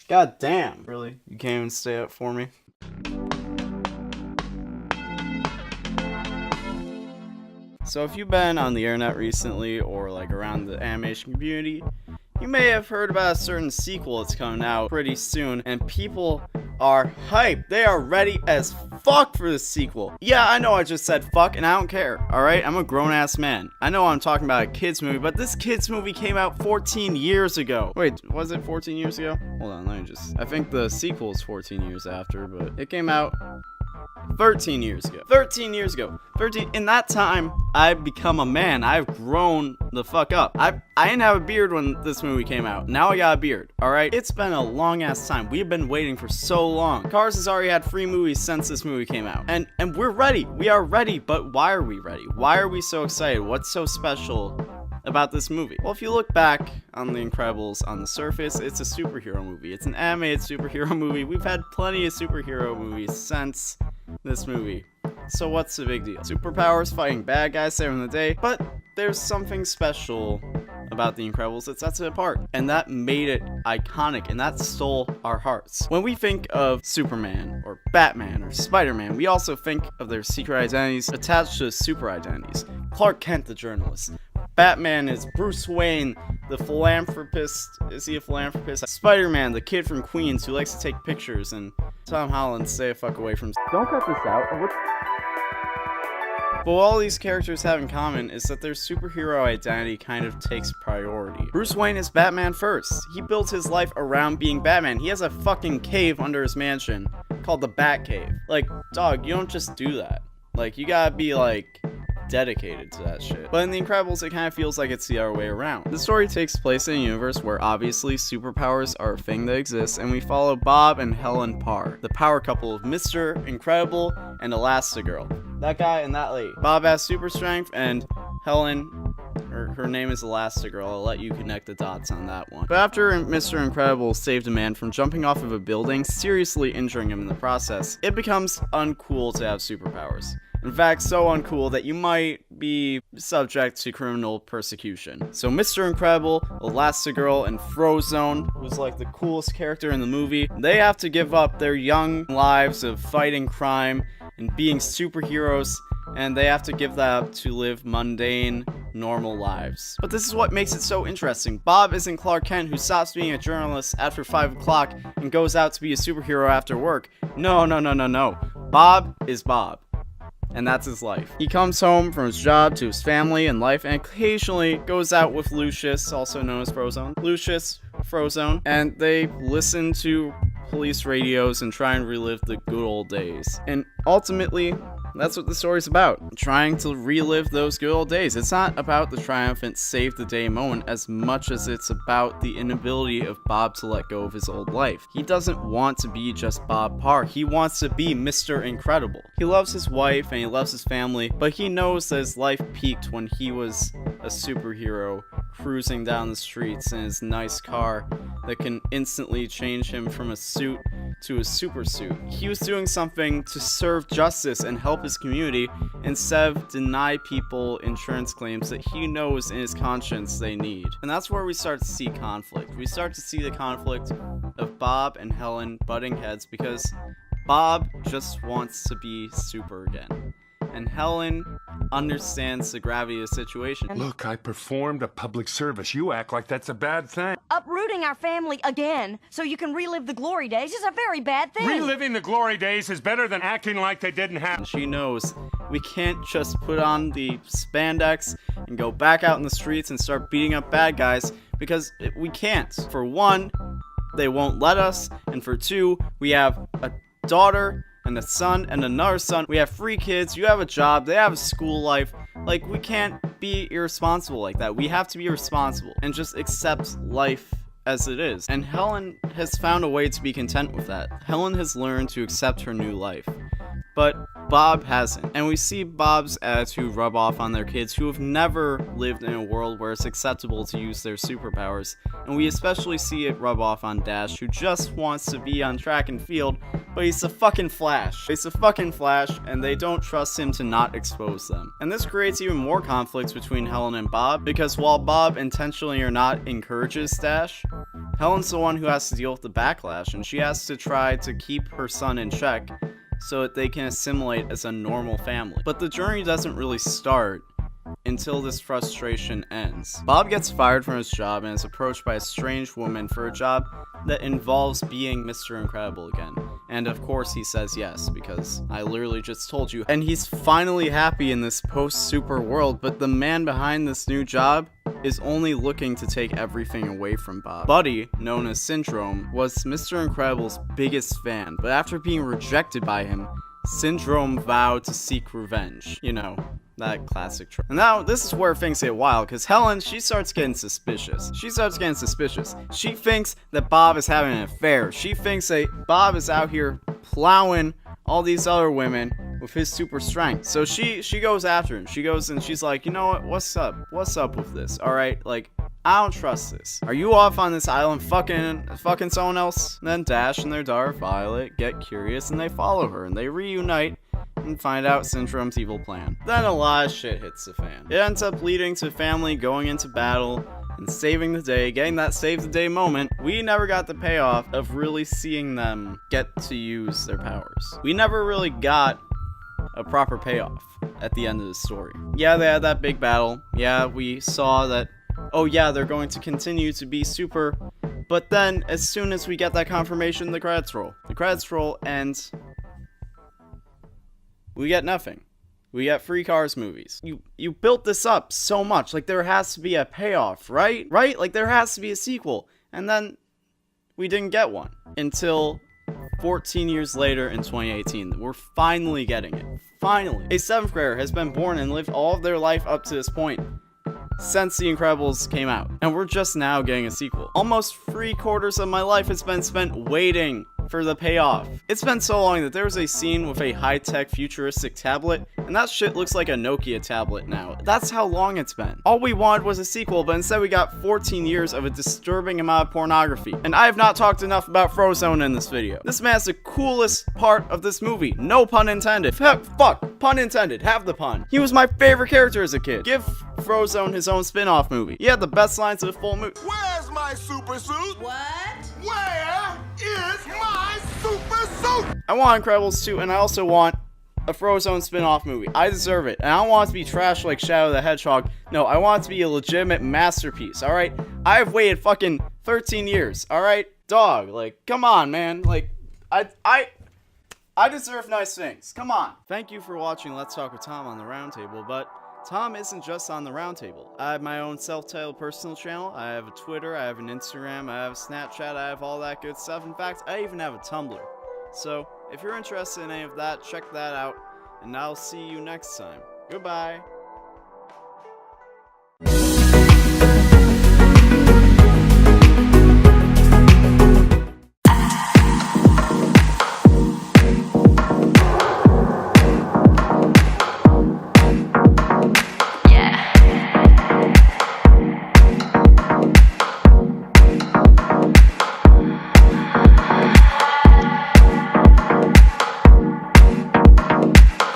God damn. Really? You can't even stay up for me? So if you've been on the internet recently or like around the animation community, you may have heard about a certain sequel that's coming out pretty soon, and people are hyped. They are ready as fuck for this sequel. Yeah, I know I just said fuck, and I don't care, alright? I'm a grown-ass man. I know I'm talking about a kid's movie, but this kid's movie came out 14 years ago. Wait, was it 14 years ago? Hold on, let me just... I think the sequel is 14 years after, but it came out 13 years ago. 13 years ago. 13. In that time, I've become a man. I've grown the fuck up. I didn't have a beard when this movie came out. Now I got a beard, alright? It's been a long ass time. We've been waiting for so long. Cars has already had 3 movies since this movie came out. And we're ready. We are ready, but why are we ready? Why are we so excited? What's so special about this movie? Well, if you look back on The Incredibles on the surface, it's a superhero movie. It's an animated superhero movie. We've had plenty of superhero movies since this movie. So what's the big deal? Superpowers, fighting bad guys, saving the day, but there's something special about The Incredibles that sets it apart, and that made it iconic, and that stole our hearts. When we think of Superman, or Batman, or Spider-Man, we also think of their secret identities attached to super identities. Clark Kent, the journalist. Batman is Bruce Wayne, the philanthropist. Is he a philanthropist? Spider-Man, the kid from Queens who likes to take pictures, and Tom Holland, stay the fuck away from... Don't cut this out. But what all these characters have in common is that their superhero identity kind of takes priority. Bruce Wayne is Batman first. He builds his life around being Batman. He has a fucking cave under his mansion called the Batcave. Like, dog, you don't just do that. Like, you gotta be, like, dedicated to that shit. But in The Incredibles, it kind of feels like it's the other way around. The story takes place in a universe where obviously superpowers are a thing that exists, and we follow Bob and Helen Parr, the power couple of Mr. Incredible and Elastigirl. That guy and that lady. Bob has super strength, and Helen, her name is Elastigirl. I'll let you connect the dots on that one. But after Mr. Incredible saved a man from jumping off of a building, seriously injuring him in the process, it becomes uncool to have superpowers. In fact, so uncool that you might be subject to criminal persecution. So Mr. Incredible, Elastigirl, and Frozone, who's like the coolest character in the movie, they have to give up their young lives of fighting crime and being superheroes, and they have to give that up to live mundane, normal lives. But this is what makes it so interesting. Bob isn't Clark Kent, who stops being a journalist after 5 o'clock and goes out to be a superhero after work. No. Bob is Bob. And that's his life. He comes home from his job to his family and life, and occasionally goes out with Lucius, also known as Frozone. Frozone, and they listen to police radios and try and relive the good old days. And ultimately, that's what the story's about. Trying to relive those good old days. It's not about the triumphant save the day moment as much as it's about the inability of Bob to let go of his old life. He doesn't want to be just Bob Parr. He wants to be Mr. Incredible. He loves his wife and he loves his family, but he knows that his life peaked when he was a superhero cruising down the streets in his nice car that can instantly change him from a suit to a super suit. He was doing something to serve justice and help his community instead of deny people insurance claims that he knows in his conscience they need. And that's where we start to see conflict. We start to see the conflict of Bob and Helen butting heads because Bob just wants to be super again. And Helen understands the gravity of the situation. Look, I performed a public service. You act like that's a bad thing. Uprooting our family again so you can relive the glory days is a very bad thing. Reliving the glory days is better than acting like they didn't happen. She knows we can't just put on the spandex and go back out in the streets and start beating up bad guys because we can't. For one, they won't let us, and for two, we have a daughter and a son and another son. We have 3 kids. You have a job. They have a school life. Like, we can't be irresponsible like that. We have to be responsible and just accept life as it is. And Helen has found a way to be content with that. Helen has learned to accept her new life. But Bob hasn't. And we see Bob's attitude rub off on their kids who have never lived in a world where it's acceptable to use their superpowers. And we especially see it rub off on Dash, who just wants to be on track and field, but he's a fucking Flash. He's a fucking Flash, and they don't trust him to not expose them. And this creates even more conflicts between Helen and Bob, because while Bob intentionally or not encourages Dash, Helen's the one who has to deal with the backlash, and she has to try to keep her son in check so that they can assimilate as a normal family. But the journey doesn't really start until this frustration ends. Bob gets fired from his job and is approached by a strange woman for a job that involves being Mr. Incredible again. And of course he says yes, because I literally just told you. And he's finally happy in this post-super world, but the man behind this new job is only looking to take everything away from Bob. Buddy, known as Syndrome, was Mr. Incredible's biggest fan, but after being rejected by him, Syndrome vowed to seek revenge. You know, that classic trope. And now, this is where things get wild, because Helen, she starts getting suspicious. She thinks that Bob is having an affair. She thinks that Bob is out here plowing all these other women with his super strength. So she goes after him. She goes and she's like, you know what? What's up? What's up with this? All right, like, I don't trust this. Are you off on this island fucking someone else? And then Dash and their daughter Violet get curious and they follow her and they reunite and find out Syndrome's evil plan. Then a lot of shit hits the fan. It ends up leading to family going into battle and saving the day, getting that save the day moment. We never got the payoff of really seeing them get to use their powers. We never really got a proper payoff at the end of the story. Yeah, they had that big battle. Yeah, we saw that, oh yeah, they're going to continue to be super. But then, as soon as we get that confirmation, the credits roll. The credits roll, and we get nothing. We get free Cars movies. You built this up so much. Like, there has to be a payoff, right? Right? Like, there has to be a sequel. And then we didn't get one until 14 years later in 2018. We're finally getting it. Finally. A 7th grader has been born and lived all of their life up to this point since The Incredibles came out. And we're just now getting a sequel. Almost 3/4 of my life has been spent waiting for the payoff. It's been so long that there was a scene with a high-tech futuristic tablet, and that shit looks like a Nokia tablet now. That's how long it's been. All we wanted was a sequel, but instead we got 14 years of a disturbing amount of pornography. And I have not talked enough about Frozone in this video. This man's the coolest part of this movie. No pun intended. Fuck, pun intended. Have the pun. He was my favorite character as a kid. Give Frozone his own spin-off movie. He had the best lines of the full movie. Where's my super suit? What? Where is my super suit? I want Incredibles 2, and I also want a Frozone spin-off movie. I deserve it. And I don't want it to be trash like Shadow the Hedgehog. No, I want it to be a legitimate masterpiece, alright? I have waited fucking 13 years, alright? Dog, like, come on, man. Like, I deserve nice things. Come on. Thank you for watching Let's Talk with Tom on the Roundtable, but Tom isn't just on the Roundtable. I have my own self-titled personal channel. I have a Twitter, I have an Instagram, I have a Snapchat, I have all that good stuff. In fact, I even have a Tumblr. So, if you're interested in any of that, check that out, and I'll see you next time. Goodbye.